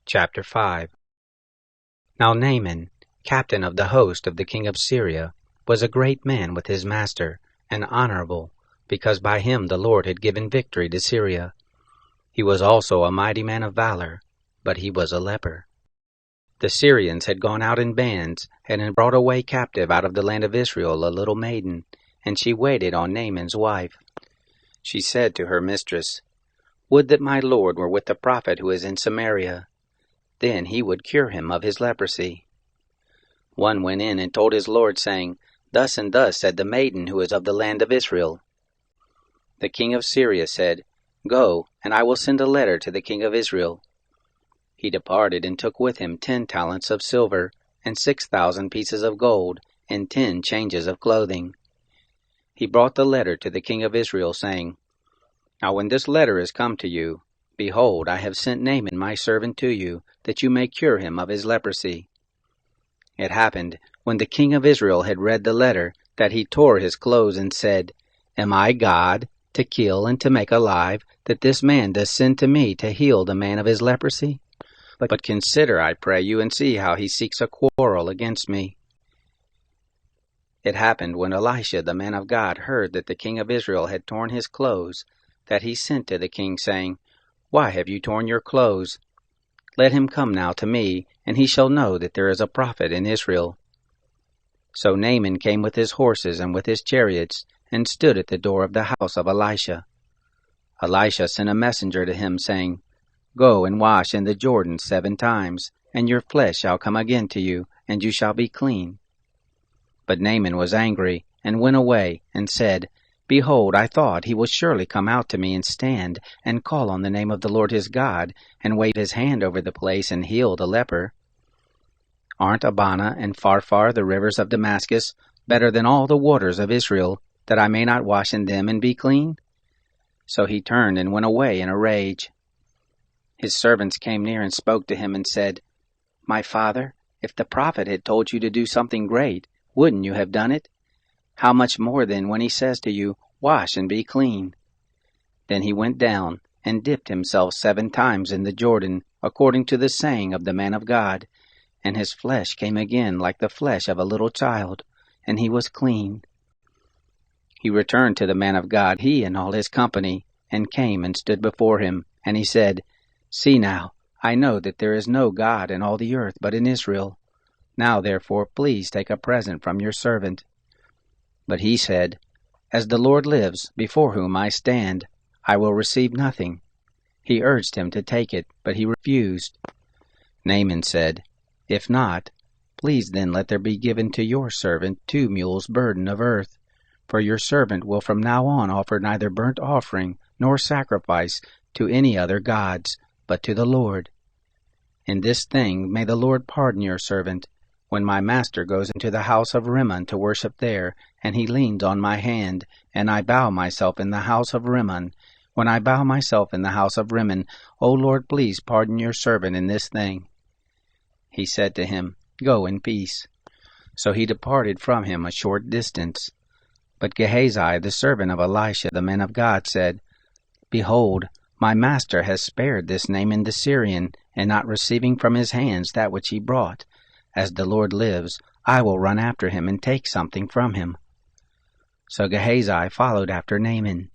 Chapter 5. Now Naaman, captain of the host of the king of Syria, was a great man with his master, and honorable, because by him the Lord had given victory to Syria. He was also a mighty man of valor, but he was a leper. The Syrians had gone out in bands, and had brought away captive out of the land of Israel a little maiden, and she waited on Naaman's wife. She said to her mistress, "Would that my Lord were with the prophet who is in Samaria. Then he would cure him of his leprosy." One went in and told his lord, saying, "Thus and thus said the maiden who is of the land of Israel." The king of Syria said, "Go, and I will send a letter to the king of Israel." He departed and took with him 10 talents of silver, and 6,000 pieces of gold, and 10 changes of clothing. He brought the letter to the king of Israel, saying, "Now when this letter is come to you, behold, I have sent Naaman my servant to you, that you may cure him of his leprosy." It happened, when the king of Israel had read the letter, that he tore his clothes and said, "Am I God, to kill and to make alive, that this man does send to me to heal the man of his leprosy? But consider, I pray you, and see how he seeks a quarrel against me." It happened, when Elisha the man of God heard that the king of Israel had torn his clothes, that he sent to the king, saying, "Why have you torn your clothes? Let him come now to me, and he shall know that there is a prophet in Israel." So Naaman came with his horses and with his chariots, and stood at the door of the house of Elisha. Elisha sent a messenger to him, saying, "Go and wash in the Jordan 7 times, and your flesh shall come again to you, and you shall be clean." But Naaman was angry, and went away, and said, "Behold, I thought he will surely come out to me and stand, and call on the name of the Lord his God, and wave his hand over the place and heal the leper. Aren't Abana and Pharpar, the rivers of Damascus, better than all the waters of Israel, that I may not wash in them and be clean?" So he turned and went away in a rage. His servants came near and spoke to him and said, "My father, if the prophet had told you to do something great, wouldn't you have done it? How much more then when he says to you, 'Wash and be clean'?" Then he went down and dipped himself 7 times in the Jordan, according to the saying of the man of God, and his flesh came again like the flesh of a little child, and he was clean. He returned to the man of God, he and all his company, and came and stood before him, and he said, "See now, I know that there is no God in all the earth but in Israel. Now therefore please take a present from your servant." But he said, "As the Lord lives, before whom I stand, I will receive nothing." He urged him to take it, but he refused. Naaman said, "If not, please then let there be given to your servant 2 mules' burden of earth, for your servant will from now on offer neither burnt offering nor sacrifice to any other gods, but to the Lord. In this thing may the Lord pardon your servant, when my master goes into the house of Rimmon to worship there, and he leans on my hand, and I bow myself in the house of Rimmon. When I bow myself in the house of Rimmon, O Lord, please pardon your servant in this thing." He said to him, "Go in peace." So he departed from him a short distance. But Gehazi, the servant of Elisha the man of God, said, "Behold, my master has spared this Naaman the Syrian, and not receiving from his hands that which he brought. As the Lord lives, I will run after him and take something from him." So Gehazi followed after Naaman.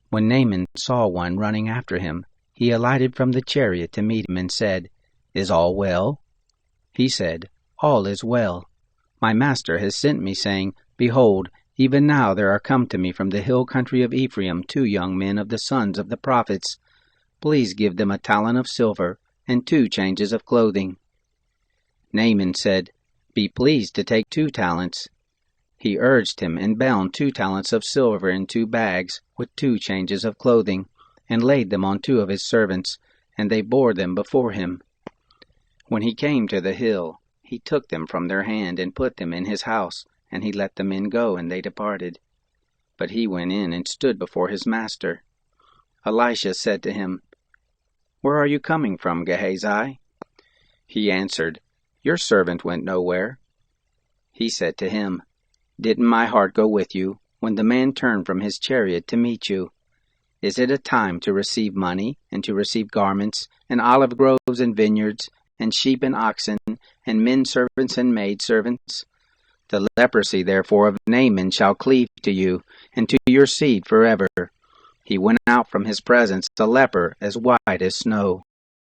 When Naaman saw one running after him, he alighted from the chariot to meet him and said, "Is all well?" He said, "All is well. My master has sent me, saying, Behold, even now there are come to me from the hill country of Ephraim 2 young men of the sons of the prophets. Please give them a talent of silver and 2 changes of clothing." Naaman said, "Be pleased to take 2 talents. He urged him and bound 2 talents of silver in 2 bags with 2 changes of clothing, and laid them on 2 of his servants, and they bore them before him. When he came to the hill, he took them from their hand and put them in his house, and he let the men go, and they departed. But he went in and stood before his master. Elisha said to him, "Where are you coming from, Gehazi?" He answered, "Your servant went nowhere." He said to him, "Didn't my heart go with you, when the man turned from his chariot to meet you? Is it a time to receive money, and to receive garments, and olive groves and vineyards, and sheep and oxen, and men servants and maid servants? The leprosy therefore of Naaman shall cleave to you, and to your seed forever. He went out from his presence a leper as white as snow,